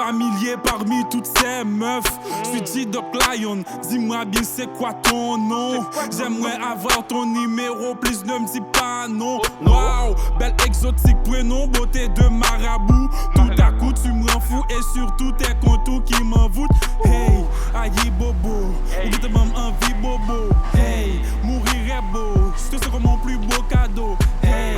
familier parmi toutes ces meufs. Suis T-Doc Lion, dis-moi bien c'est quoi ton nom. J'aimerais avoir ton numéro, please ne me dis pas non. Waouh, belle exotique, prénom, beauté de marabout. Tout à coup tu me rends fou et surtout tes contours qui m'envoûtent. Hey, aïe bobo, ou que même envie bobo. Hey, mourir est beau, je te serai mon plus beau cadeau. Hey,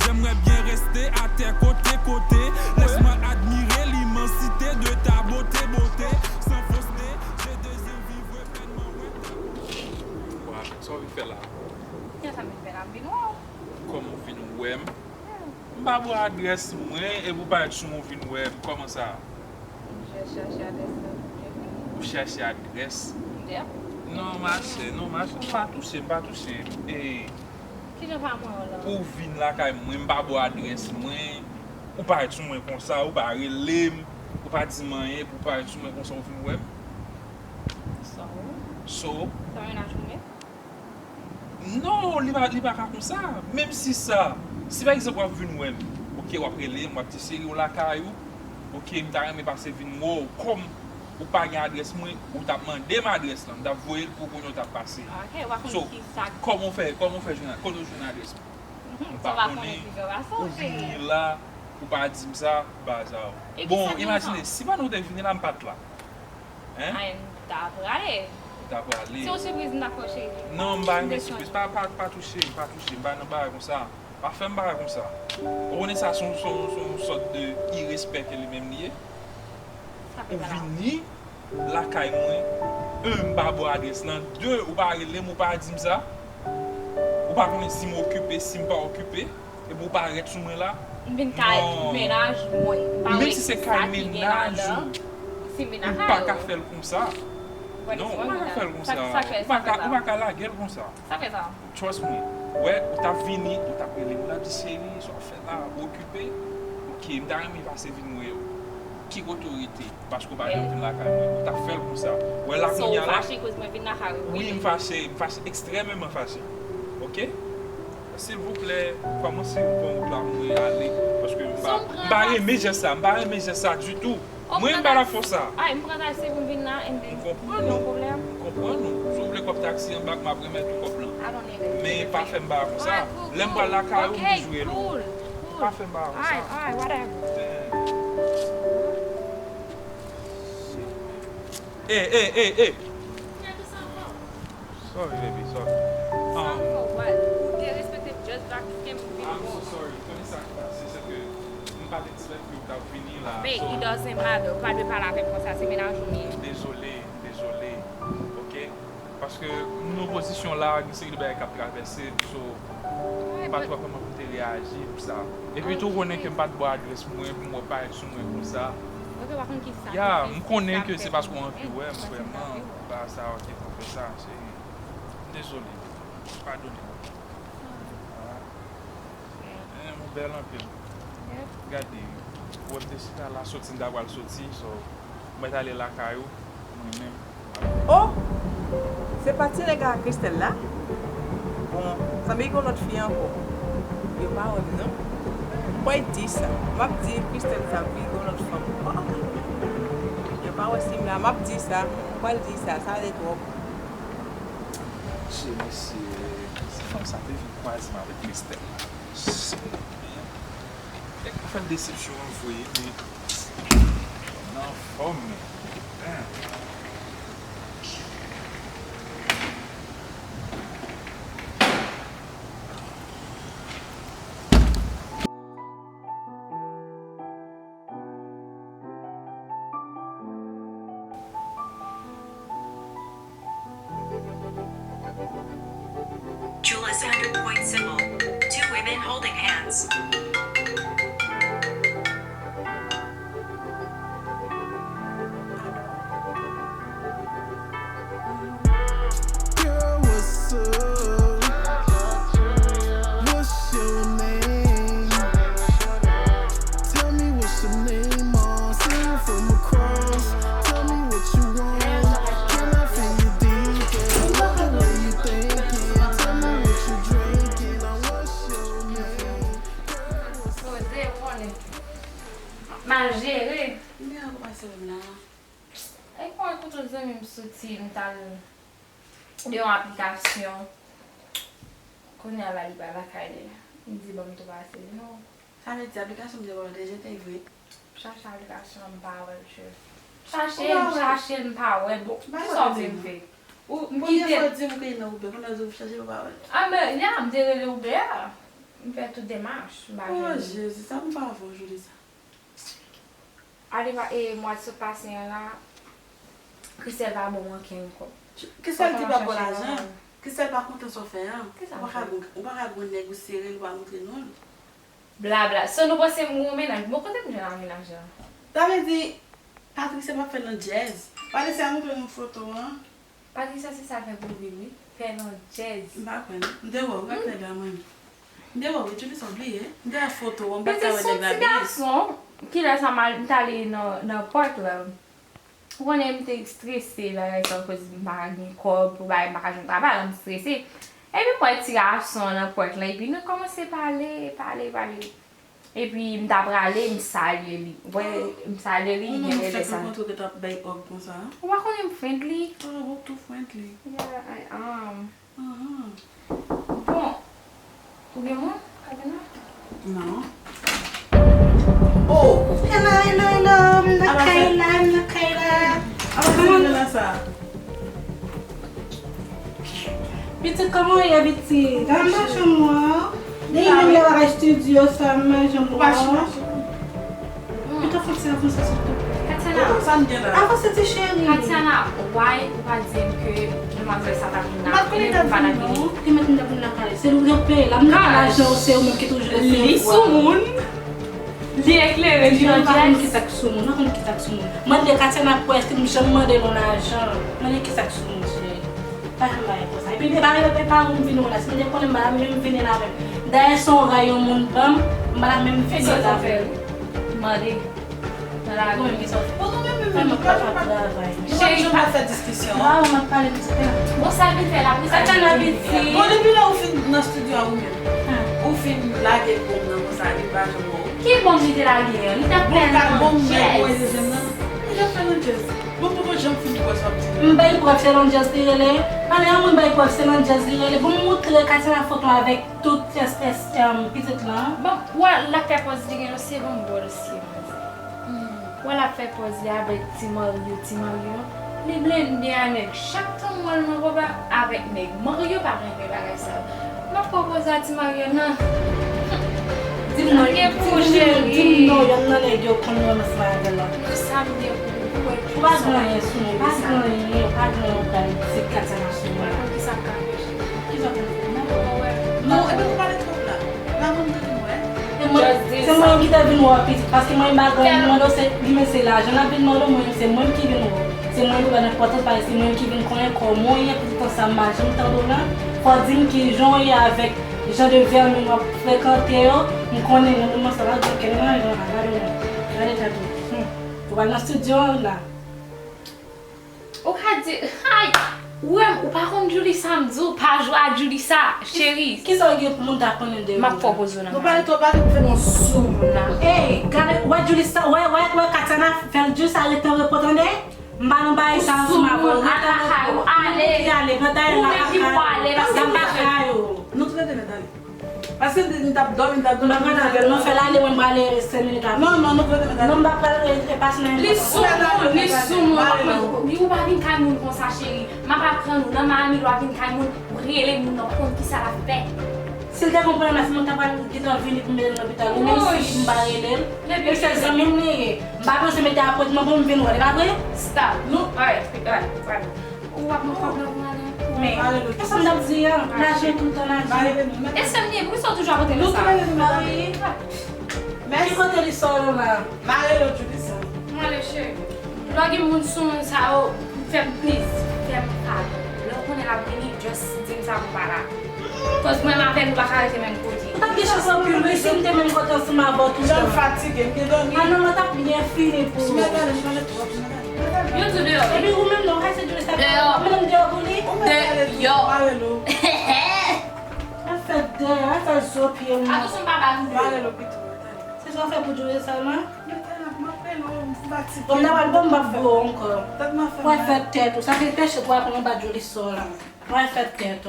j'aimerais bien rester à tes côtés. Laisse-moi admirer l'immensité de ta beauté. Sans fausseté, j'ai désir vivre pleinement. Ouais, ça on fait là. Qu'est-ce que ça me fait là, Benoît? Comme on vient web. M'a vous adresse moi et vous pas sur mon vin web. Comment ça? Je cherche l'adresse. Vous cherchez adresse? Yep. Non, marche. Pas toucher. Et Qui je pas moi là? pour vin là quand moi m'a vous adresse moi. Ou pas sur moi comme ça, ou pas relem, ou pas dire rien pour pas sur moi comme ça au vin web. So, Ça rien à jouer? non, il va comme ça. Même si ça, si par exemple vous venez web, OK, ou après les moi petite série ou la caillou, OK, m'ta remet passer vin moi comme ou pas gain adresse moi ou t'a demandé ma adresse là, t'a voyer pour qu'on t'a passé. OK, on va So, qui ça. comment faire journaliste? Ça va connaître plusieurs Ou façons. venir là, ou pas dire ça, bazar. Et Bon, qui ça imaginez, dit si pas nous deviner là m'pat là. Hein? T'as parlé. T'as pas aller. Si on surprise d'accord chez lui. Non, m'ba mais surprise, pas toucher, m'ba non pas comme ça. Pas faire m'ba comme ça. On connaît ça son sorte de irrespect que lui-même lié. Ça fait Ou pas là. venir la caille moi, m'ba bo adresse là, deux ou pas relem ou pas dire ça. Ou pas connaître si m'occupé, si m'pas occupé et pour pas arrêter sur moi là. Une caille ménage moi. Même si c'est caille ménage, c'est ménage. ou pas qu'à faire comme ça. Non, on va faire comme ça. On va qu'à la gueule comme ça. Ça fait ça. Trust me. Ouais, ou t'as fini, ou t'as pris les mots de série, soit fait là, occupé. Ok, m'ta remis passer vin yo. Qui autorité parce qu'on va venir là quand même. Ou t'as fait comme ça. Ouais, là qu'on y a là. Fâché cause moi vinn là. Oui, me fâché extrêmement fâché. OK? S'il vous plaît, commencez pour nous aller parce que m'ba aimer ça du tout. Moi m'ba la faire ça. Ah, me prend taxi pour venir là et Comprends-nous. problème. Comprends-nous. Si vous voulez comme taxi en bas, m'a remettre tout comme là. I don't need it. Mais pas faire m'ba comme ça. L'aime pas la caille ou jouer là. Cool. Pas faire m'ba comme ça. Alright, whatever. Hey. Sorry, baby, sorry. I'm so sorry. Connais ça, c'est que je pas expect que tu as fini là. Mais it doesn't matter. Pas de parler avec moi, ça c'est ménage. Désolé. OK? Parce que nos positions là, c'est que ben cap traverser, so pas trop comment peut réagir pour ça. Et puis tout connaît que pas de boire adresse moi pas être sur moi comme ça. Ok, par contre qui ça? Yeah, je connais que c'est parce qu'on envie ouais, vraiment pas ça OK pour faire ça, c'est désolé. Pardonnez-moi. Mon bel en pile. Regardez, vous êtes décidé à la sortie d'avoir le sorti, so je vais aller à la caillou moi-même. Oh, c'est parti les gars, Christelle là. Bon, ça me dit notre fille encore. Il pas on non. Pourquoi il dit ça? M'a dit Christelle ça vit notre femme. Il pas aussi là, m'a dit ça. Pourquoi il dit ça? Ça est trop. C'est comme ça devient quasiment avec Christelle. Il y a fait une déception, vous voyez, mais non, forme. Jules 100-point symbol. Two women holding hands. Girl, what's up? What's your name? Tell me what's your name, see you from across. Tell me what you want. Can I feel you deeper? Love the way you thinking. Tell me what you drinking. Now what's your name? E kon ekout ou zan mi msoti, mtal yon aplikasyon. Kon yon la li ba la kaile. Mi di ba mtou ba ase li nou. Sa me di aplikasyon mde wala deje te vwe. Chache aplikasyon mpa wè chè. Chache mpa wè. Ki sa ou zin fè? Ou Mwen yon fwa di mwen kwenye nan oube, kon nan zo chache wala wala. Ah men, ya mde rele oube ya. Mpe tout demarche. Oh Jésus, sa mwen pa avon jodi sa. Arriva e mwa se pase yon la. Kristel va bon ken ko. Kristel di pa bon ajan. Kristel pa konten so fe an. Kristel Ou pa kagou nego sere, ou pa moutre non. Bla bla. Se nou pose mwen menaj, mwen kote mwen jen an menaj la. Tave di, Patricia pa fè nan jazz. Pale se a moutre nou foto an. Patricia se sa fè pou vivi. Fè nan jazz. Mba kwen, mde wou, wak le gaman. Mde wou, joli son bli, Mde a foto an, Pete bata wè son de ti garson, ki la sa mal tali nan port la. Wone mte stresse la, yon kozi mba gen kob, pou baye mba kajon trabal, mte stresse. E pi mwen ti garson nan port la, e pi nou komanse pale. E pi mta brale, msalye li. Msalye li, Mwen yon fè ele pou sa. kontro ke tap bay og kon sa. Wakon yon friendly. Oh, wak tou friendly. Yeah, I am. Ahan. Bon, ou gen moun? Kagana? Non. Oh! Hello, Nakaila. Comment on a ça? Petit, comment il y a petit? Dans ma chambre, il y a un studio, ça m'a jambe. Putain, faut que ça fasse ça surtout. Katiana, Ça me dit là. Avant, c'était chéri. Katiana, why ou pa di ke demoiselle sa ta vina? Mas quando ele tá vindo, ele me dá na cara. Se ele pay, lá não há já o seu, meu que tu já Li sumun. Li eklere, li não vai anjaz. que tá com sumo, não como que tá com sumo. Mande Katiana quest me chama de no na jam. Mande que tá com sumo, gente. Tá lá é coisa. E puis vai ele para um vinho lá, se me quando mara mesmo vinho lá. Daí só vai um mundo bam, mara mesmo Fè vinho sa lá. fè. Mari. Nara Como é que só? Vai me para vai. Chéri, Je vais faire discussion. Ah, on m'a parlé de ça. bon sa vi fè la, pou sa Katiana vi biti. Bon, depuis là, on fait dans le studio à ou on fait la gueule pour nous, ça arrive pas, je vois. Ki bon li de la gen? Li ta Bon, plen car bon, nan mais ouais, jazz. c'est ça. Je fais le jazz. Bon, pourquoi j'en fais quoi ça? Mbaye pour faire un jazz direle. Allez, on mbaye pour faire un jazz direle. Bon montrer Katiana photo avec toute espèce petite là. Bon, wè la fè pos di gen yo se bon bol si. Wè la fè pos di avèk ti Mario. Li blende anek chak tan wèl nan roba avèk nek. Mario pa reme bagay sa. Ma propose a ti Mario nan. Dis-moi, Pour chéri. dis-moi, il y en a des gens qui ont ma soirée là. Nou sa mne pou wè tout Pas sa. grand sou, pas grand, c'est Katiana sou. Ki sa ka fè. Qui sont Non, et puis vous parlez trop là. Là, vous me dites, ouais. c'est moi qui t'ai vu voir parce que moi je m'agrande moi c'est l'argent n'a venu moi c'est moi qui vient c'est moi qui va n'importe pas c'est moi qui vient connaître comment il y a petit temps ça marche temps là faut dire que gens y avec gens de vers nous fréquenter on connaît nous ça va donc quel moment on va aller là on va dans studio là Ou ka di, hay, ou pa kon Julie Samzo, pa jwa Julie sa, chéri. qui sont les monde à connaître de Ma propose nan. Vous parlez trop, parlez pour faire mon sou. hey regardez ouais Julie ça ouais Katiana fait juste arrêter reporter Mbana bayi sa ma bo Ale. ale gata Ou men ki pou ale, parce que kayo Nous trouvons des médailles. Parce que nous tapons dormi, nous non non fait là les on va aller 5 minutes Non, non, nous trouvons des médailles. non va pas passer Li soumou, li ou pa vin kay moun kon sa chéri. Ma pa pran nou nan ma ami lwa vin kay moun, rele moun nan kon ki sa la fè. s'il te comprend mais mon t'a pas qui doit venir pour me l'hôpital même si m'barrer elle c'est ça même né m'ba se mettre à côté moi pour me venir pas vrai Stop. Nou, ouais. Ou wap mwen problem nan. mais ça me dit là j'ai tout le temps là E se mne, pou sou toujou apote Nous nou sa? trouvons des médailles. mais qui côté les sort là Marie-Lo, tu dis ça. Mwen le chéri. Lwa gen moun sou moun sa ou, fèm please, fèm kal. Lò konen la veni, just dim sa pou para. Kos mwen ma fèm ou baka rete men koti. t'as bien chance pour lui si me même côté ensemble avant tout Je suis fatiguée, je suis dormi. ah non t'as bien fini pour Je me regarde, je me regarde. Yo tou deyo. et puis vous même non reste de ça Dehors. même dehors pour lui Yo. Marie-Lo. elle fait dehors elle fait zopier Ato son baba nou. Marie-Lo, plutôt. c'est ce qu'on fait pour jouer seulement Je m'appelle, Comme dans l'album, je vais encore. Ouais, faire tête. Ça fait pêche, toi, pour nous battre joli sol. Ouais, faire tête.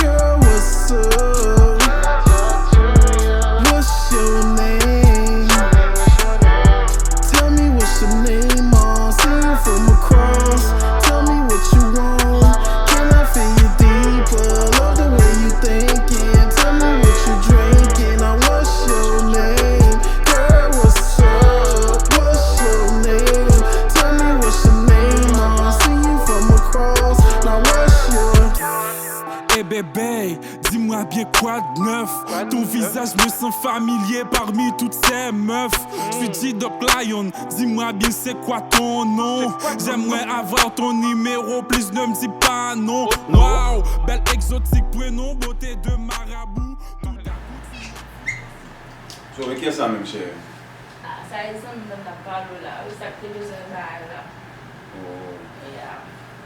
Girl, what's up? What's your name? Tell me what's your name, I'll see you from across. Tell me what you want. Can I feel you deeper? Love the way you thinking. Tell me what you drinking. Now what's your name? Girl, what's up? What's your name? Tell me what's your name, I'll see you from across. Now what's your Eh bébé, dis-moi bien quoi de neuf. Ton visage me sent familier parmi toutes ces meufs. Je suis Doc Lion, dis-moi bien c'est quoi ton nom. J'aimerais avoir ton numéro, please ne me dis pas non. Wow, belle exotique prénom, beauté de marabout. So, avec qui ça même, cher? Ah, ça exemple dans la parole là, où ça fait besoin là. Oh. Yeah.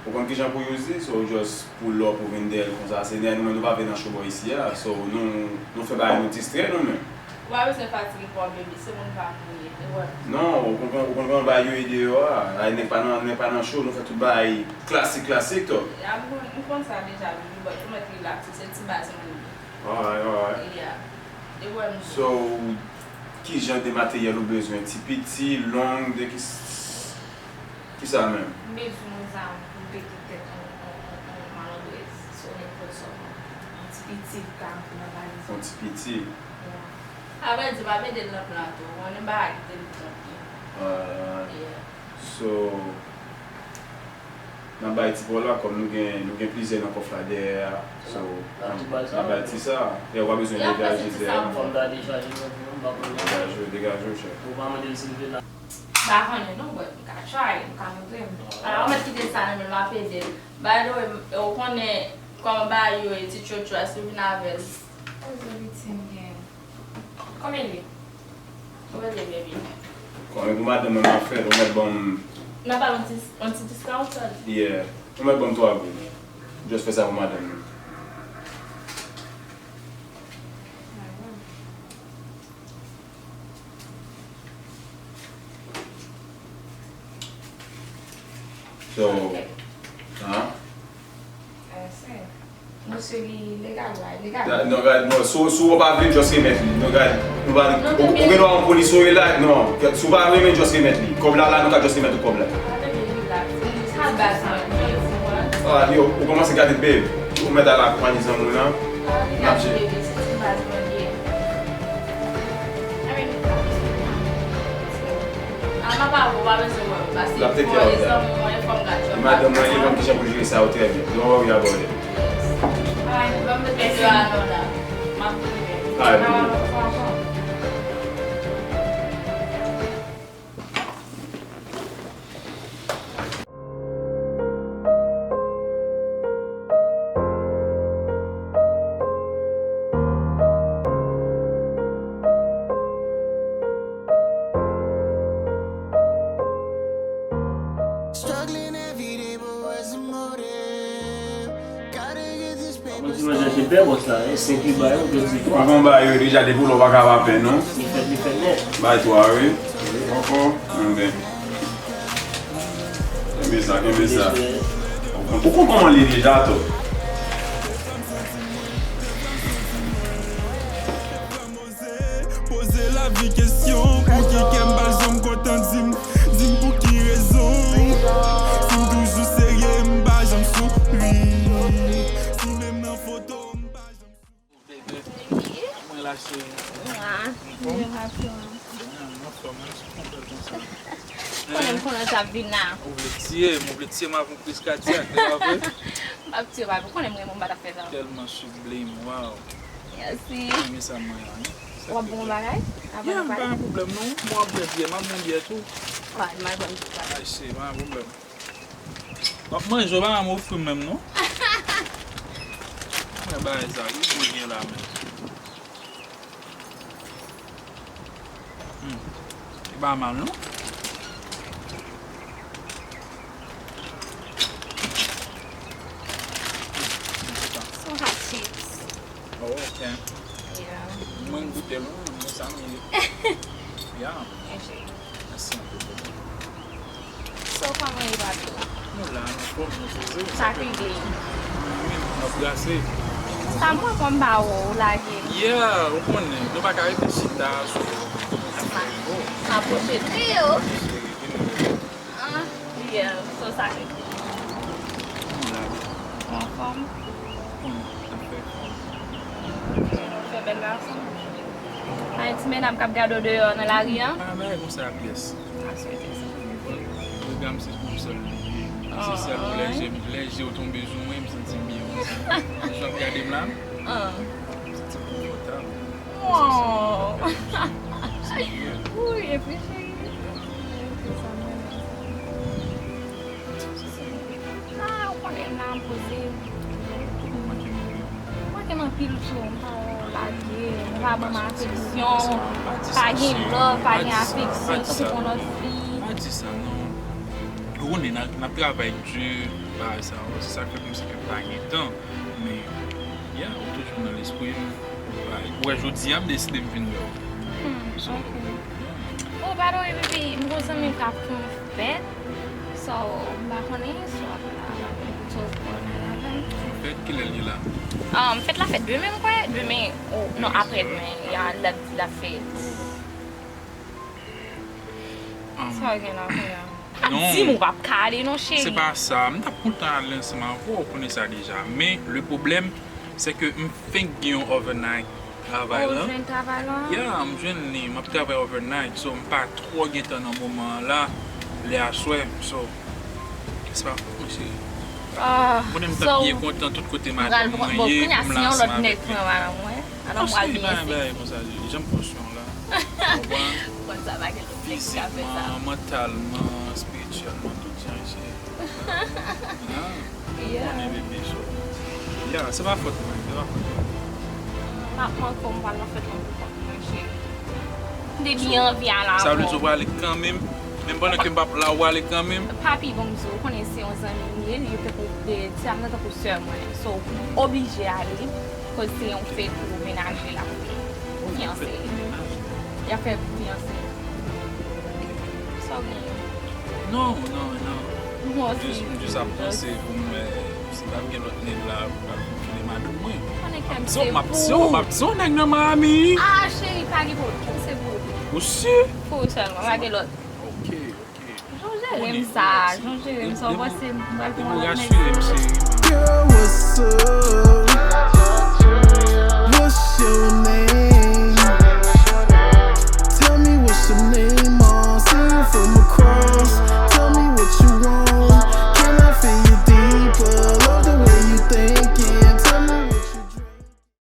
Ou kon ki jan pou yo zi, so just pull up ou vin del kon sa. Se nou pa ven nan showboy isi ya, so nou fe baye nou distre nou men. Ouais, c'est fatigué pour un bébé, c'est mon pas mouillé. Ouais. Non, ou kon baye yo ide yo a. Ay ne pa nan show, nou fe tout baye klasik to. Ah, bon, on pense ça déjà, mais je me relax, c'est petit base mon. Alright. Yeah. Et ouais, So, ki jan de materyel ou bezwen? Ti piti, long, de ki sa men? mais nous avons peut-être en maladresse, sur les personnes. Un petit camp pour la valise. Son ti piti. Après, tu vas mettre dans le plateau, on est pas avec le temps. So, nan bay ti pou la kom nou gen plize nan kof la der. So, nan bay ti sa. E wap bezwen degajize. Degajou chè. Bah, on non, but we can try, we can do them. Alors, on va quitter ça, on va faire des. By the way, on connaît comment bah yo et petit chocho à suivre navel. Combien lui? Combien de bébé? Kon men pou madame nan fè, ou met bon... N'a pas un petit discount? Yeah. Ou met bon 3 gout. Just fè sa pou madame. So, Monsieur, légal, légal. Non, gade, non, sou wap avle just remet li. Non, gade, nou gade, ou gen nou an polis ou e la, non, sou wap avle men just remet li. Kob la nou ka just remet ou kob la. Ah, yo, ou komanse gade bebe, ou met a la kwanizan moun nan. Napje. La ptek ya ou da. Madame nan yon ki jan pou jiri sa ou tre bien. Don't worry about it. Struggling every day, but what's the motive? Gotta get this paper. Avan ba yo deja de pou lo baka wapen, non? Bay to a we. Mbe. Eme sa. Ou kon koman li deja to? Poser la vie question, pour qui kem bal jom kontan dim pour qui raison. Si m toujou serye mba jom souri. Si même nan photo mba jom souri. Konon sa vin nan. Ou vle tiye ma pou plis katiak, de la vwe? Map tiye ba, konen mwen mwen bata fe zan. Telman sublime, wow. Yasi. Mwen sa mwen yan. Wap bon bagay? Yan, pa an problem nou. Mwen ble biye, mwen bon biye tou. Wa, mwen bon biye. Ay se, pa an problem. Mwen jo ba an mou frim menm nou. Mwen ba e zan, yon gen la men. E ba man nou? So hot chips. Oh, ok. Yeah. Mwen goute lou, mwen sa mi. Ya. Asi an pou. So koman yon ba do? Nou la, nou pou mwen feze. Sa kri Mwen glase. Sa mwen kon ba ou lage. Yeah, ou konen. Nou baka ete chita sou. Sa poche triyo. Yeah, so sa kri. Konform. Fè bel garson. Ay ti men am kap gado deyo nan la riyan. Mwen kon sa piyes. Aswete sa. Mwen gam se pou sol. Se sel pou leje ou ton bezou mwen mse ti miyo. Jok gade mlam. Se ti pou votan. Wow. Uy, e pi chéri. Ah, ou konen nan pose. Mwen keman pil sou mwen lage. Mwen va bon afeksyon. Pa gen love, pa gen afeksyon. Sou pou konot fi. Mwen di sa non. Ou ne nan travay djur. Ba sa, se sa ke mwen se ke pa gen tan. Men, ya, ou toujou nan l'esprit. Ou jodi am deside m vin lò. Oh, bado e bebe, mwen gosan mwen kap kon fet. So, mba konen, so Fet ki lè li la? Fet la fet dwemen kwe? Dwemen, non apre dwemen, yan la fet. So gen la konen. Di mou pap kale, non chéri. Se pa sa, mwen tap kontan alen seman pou konen sa deja. Men, le problem, se ke m fèk gen yon overnight travay la. Jwen travay la? Ya, m jwen ni, m ap travay overnight. So, m pa tro gen tan nan mouman la, le aswe. So, se pa, mwen chéri. Mwen m tap ye kontan tout kote madem mwen ye, m lansan avèk. Anon mwa liye se. Jèm porsyon la. Kon sa bagay lo fèk sa fè sa. Fizikman, mentalman, spiritualman, tout jan jè. Mwen bebe so. Ya, se pa fote mwen, se pa fote. Mwen kon mwen la fèt mwen chéri. De biyan vyan la. Sa vle zo wale kanmem, men bonan ke mbap la wale kanmem. Papi bon zo, konen se yon zan miye, yon te pou de ti amnen te pou sè mwen. So, oblige ale, koz se yon fè pou menaje la pou fiancé. Ya fè pou fiancé. So, Non. Mwen si. Mwen jous ap pense pou mwen, se pa mwen lot neg la pou file madou mwen. Konen kem se pou. Mapso neg nan mami. Ah, chéri, pagi pou, kem se pou. Ou si? Pou selman, wage lot. Ok. Jonge rem sa, wase mwen Mwen rassurem se. Girl, what's up?